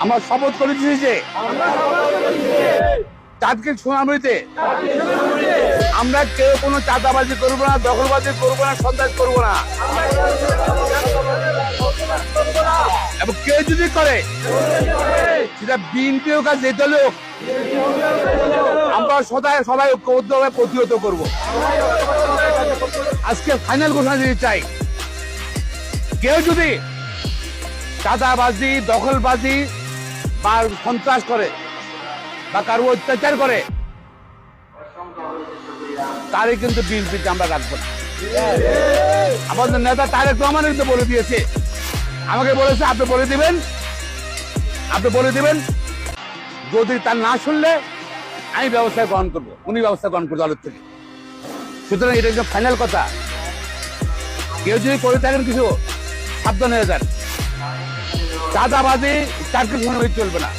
আমরা শপথ করেছি যে চাঁদকে সুনামুড়িতে আমরা কেউ কোনো চাঁদাবাজি করবো না, দখলবাজি করবো না, সন্ত্রাস করবো না। এবং কেউ যদি করে সেটা বিএনপি হোক আর যে দলীয় হোক, আমরা সবাই ঐক্যবদ্ধভাবে প্রতিহত করবো। আজকে ফাইনাল ঘোষণা দিতে চাই, কেউ যদি চাঁদাবাজি, দখলবাজি বা সন্ত্রাস করে বা কারো অত্যাচার করে, তারই কিন্তু বিএনপিতে আমরা রাখবো না। আমাদের নেতা তারেক রহমান কিন্তু বলে দিয়েছে, আমাকে বলেছে আপনি বলে দিবেন, যদি তার না শুনলে আমি ব্যবস্থা গ্রহণ করবো, উনি ব্যবস্থা গ্রহণ করবো দলের থেকে। সুতরাং এটা একদম ফাইনাল কথা। কেউ যদি করে থাকেন কিছু, সাবধান হয়ে যান। চাঁদাবাজি চাকরি চলবে না।